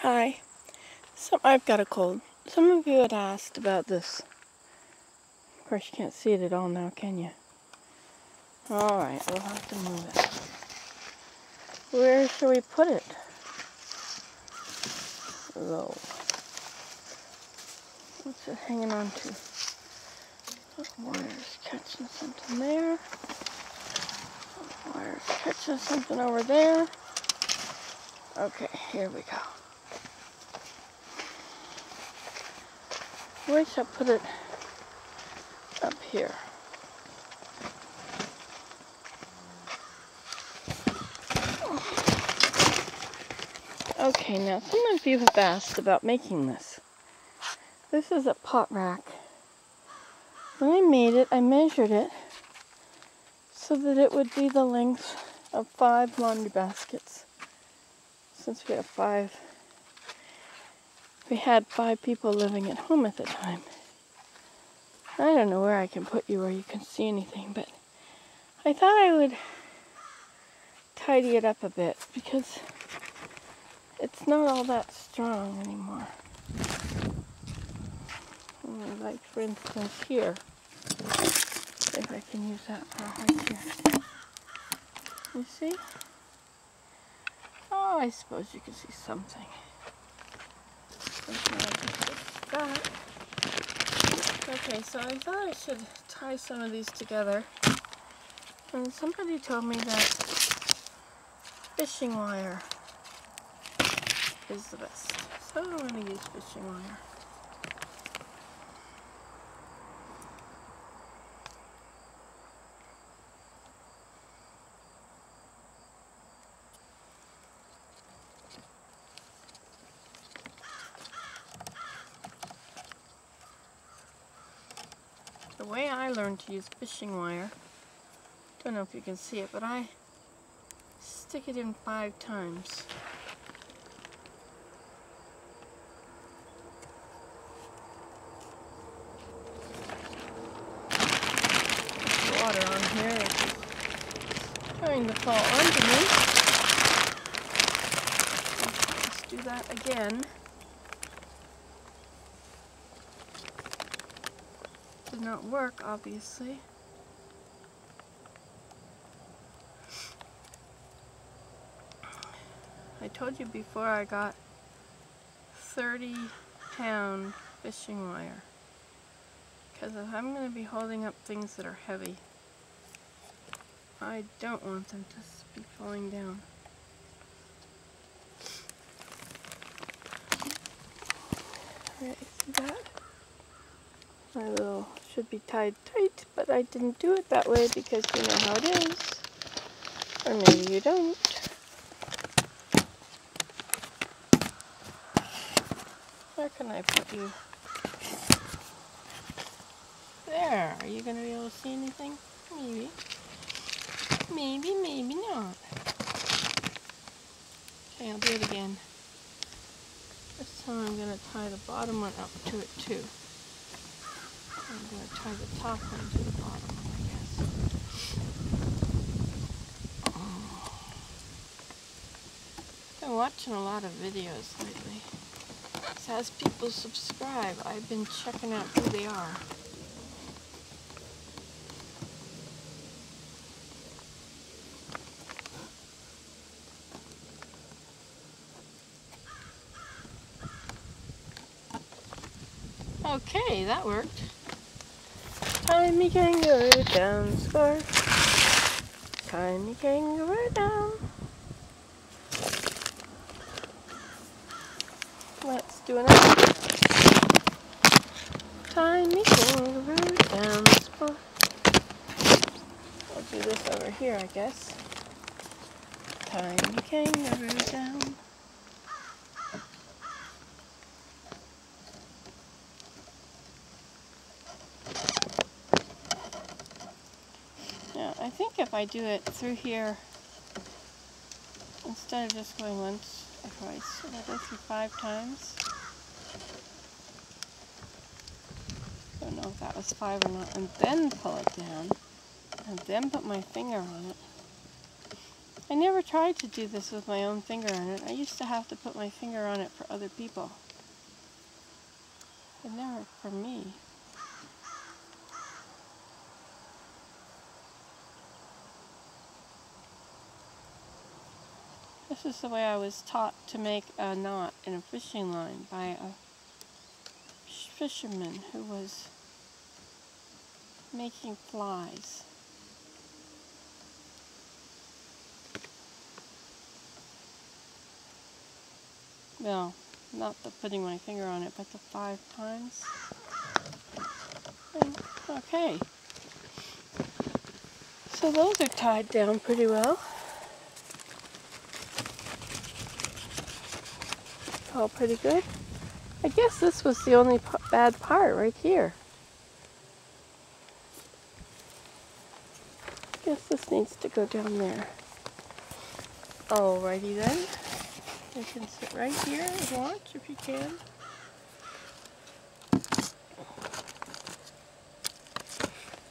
Hi. I've got a cold. Some of you had asked about this. Of course, you can't see it at all now, can you? Alright, we'll have to move it. Where shall we put it? Low. What's it hanging on to? Wire's catching something there. Wire's catching something over there. Okay, here we go. Where shall I put it? Up here. Okay, now some of you have asked about making this. This is a pot rack. When I made it, I measured it so that it would be the length of 5 laundry baskets. Since we had 5 people living at home at the time. I don't know where I can put you where you can see anything, but I thought I would tidy it up a bit because it's not all that strong anymore. Like for instance here, if I can use that for right here. You see? Oh, I suppose you can see something. Okay, so I thought I should tie some of these together. And somebody told me that fishing wire is the best. So I'm going to use fishing wire. The way I learned to use fishing wire, don't know if you can see it, but I stick it in 5 times. There's water on here, it's trying to fall onto me. Let's do that again. Did not work, obviously. I told you before I got 30-pound fishing wire. Because if I'm going to be holding up things that are heavy, I don't want them to be falling down. Alright, see that? My little should be tied tight, but I didn't do it that way because you know how it is. Or maybe you don't. Where can I put you? There. Are you going to be able to see anything? Maybe. Maybe, maybe not. Okay, I'll do it again. This time I'm going to tie the bottom one up to it too. I'm going to tie the top one to the bottom one, I guess. I've been watching a lot of videos lately. So as people subscribe, I've been checking out who they are. Okay, that worked. Tiny kangaroo down, score. Tiny kangaroo down. Let's do another. Tiny kangaroo down, score. I'll do this over here, I guess. Tiny kangaroo down. Now, I think if I do it through here, instead of just going once or twice, I'll go through 5 times. Don't know if that was 5 or not. And then pull it down. And then put my finger on it. I never tried to do this with my own finger on it. I used to have to put my finger on it for other people, but never for me. This is the way I was taught to make a knot in a fishing line by a fisherman who was making flies. Well, not the putting my finger on it, but the 5 times. And, okay. So those are tied down pretty well. All pretty good. I guess this was the only bad part right here. I guess this needs to go down there. Alrighty then. You can sit right here and watch if you can.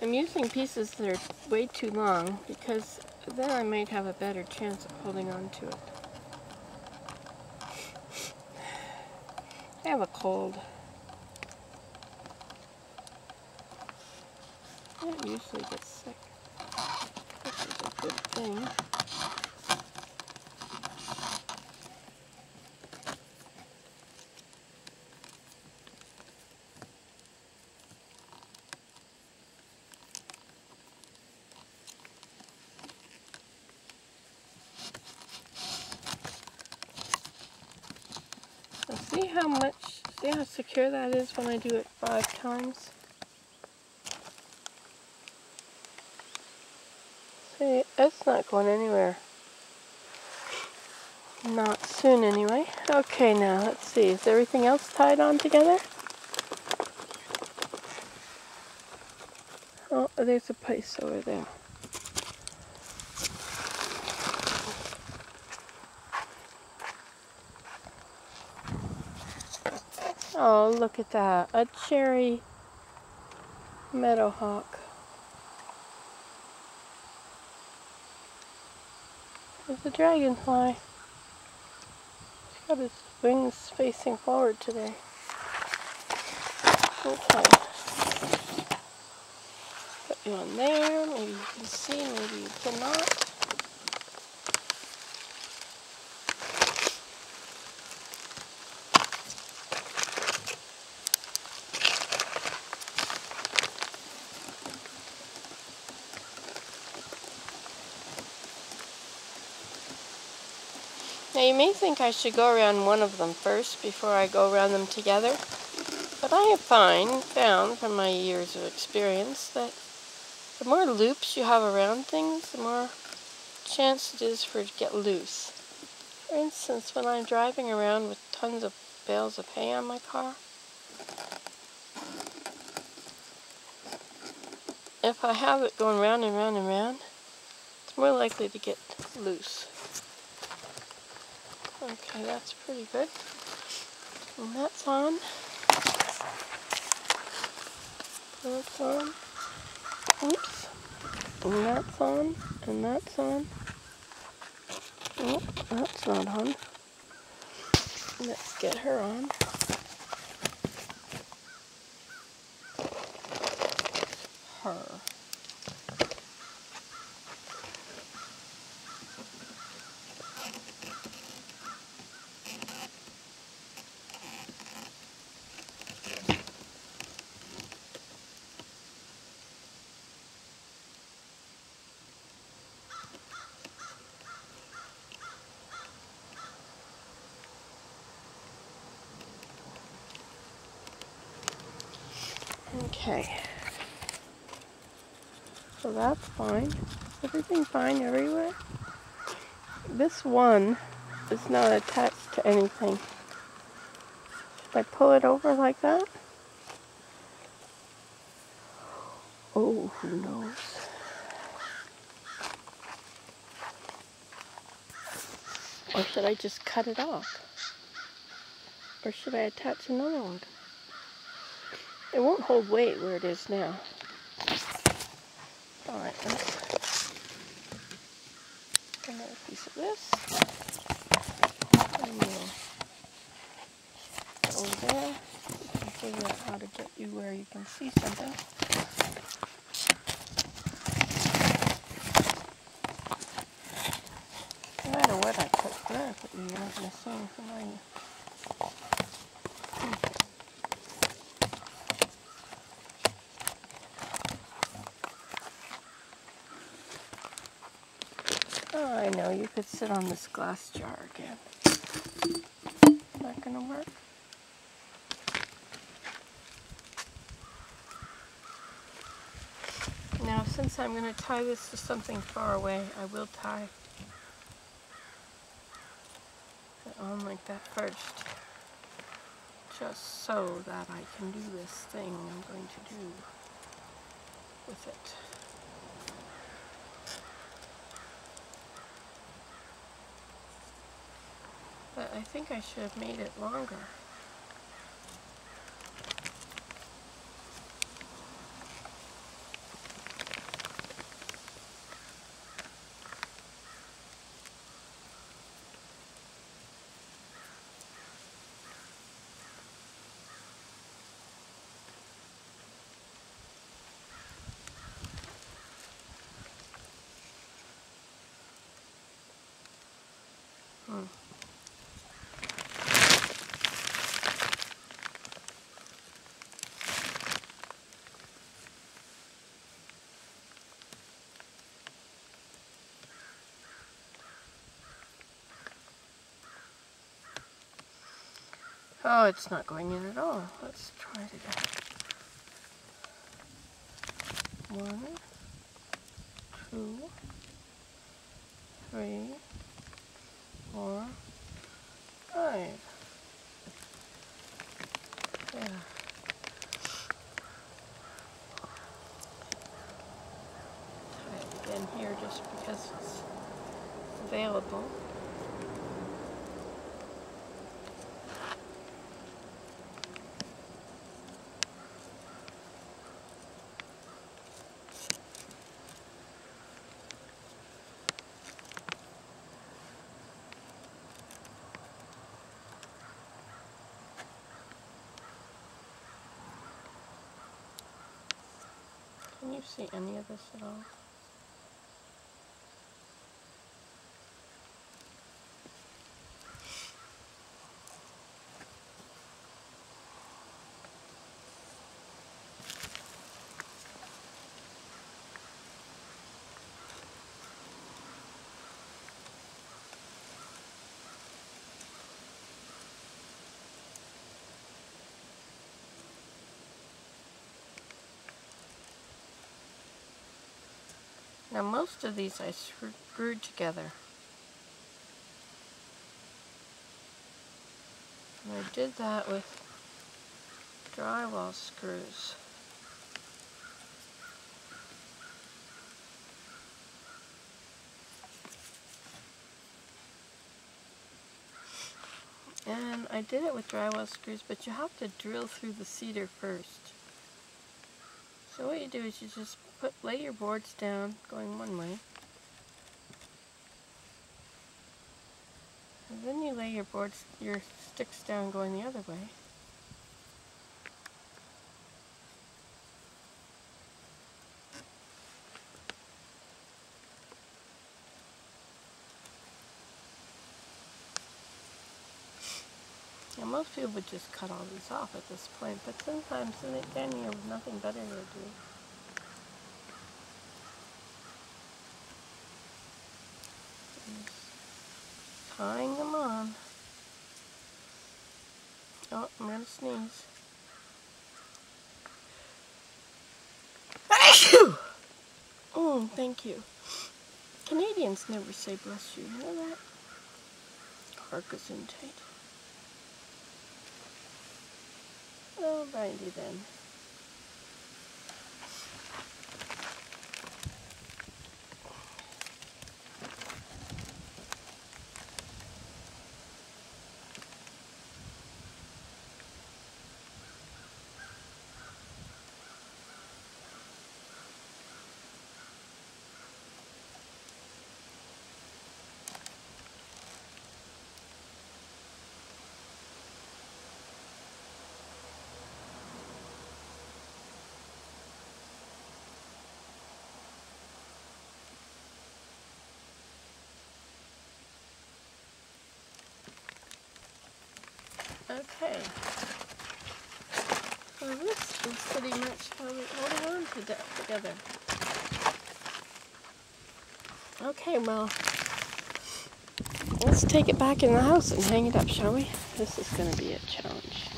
I'm using pieces that are way too long because then I might have a better chance of holding on to it. I have a cold. I don't usually get sick. This is a good thing. See how secure that is when I do it 5 times? See, it's not going anywhere. Not soon anyway. Okay, now let's see. Is everything else tied on together? Oh, there's a place over there. Oh, look at that. A cherry meadowhawk. There's a dragonfly. He's got his wings facing forward today. Okay. Put you on there. Maybe you can see, maybe you cannot. Now you may think I should go around one of them first before I go around them together, but I have found from my years of experience that the more loops you have around things, the more chance it is for it to get loose. For instance, when I'm driving around with tons of bales of hay on my car, if I have it going round and round and round, it's more likely to get loose. Okay, that's pretty good. And that's on. That's on. Oops. And that's on. And that's on. Oh, that's not on. Let's get her on. Her. Okay, so that's fine. Is everything fine everywhere? This one is not attached to anything. Should I pull it over like that? Oh, who knows? Or should I just cut it off? Or should I attach another one? It won't hold weight where it is now. Alright, let's another piece of this. And we'll go over there. You can figure out how to get you where you can see something. No matter what I put there, but you're not going to see anything, are you? Oh, I know, you could sit on this glass jar again. Is that going to work? Now, since I'm going to tie this to something far away, I will tie it on like that first, just so that I can do this thing I'm going to do with it. But I think I should have made it longer. Oh, it's not going in at all. Let's try it again. 1, 2, 3, 4, 5. Yeah. Try it again here just because it's available. Can you see any of this at all? Now most of these I screwed together. And I did that with drywall screws. And I did it with drywall screws, but you have to drill through the cedar first. So what you do is you just lay your boards down going one way. And then you lay your sticks down going the other way. Now most people would just cut all these off at this point, but sometimes then you have nothing better to do. Just tying them on. Oh, I'm going to sneeze. Oh, thank you. Canadians never say bless you, you know that? Gesundheit. Alrighty then. Okay. Well, this is pretty much how we hold on together. Okay, well, let's take it back in the house and hang it up, shall we? This is going to be a challenge.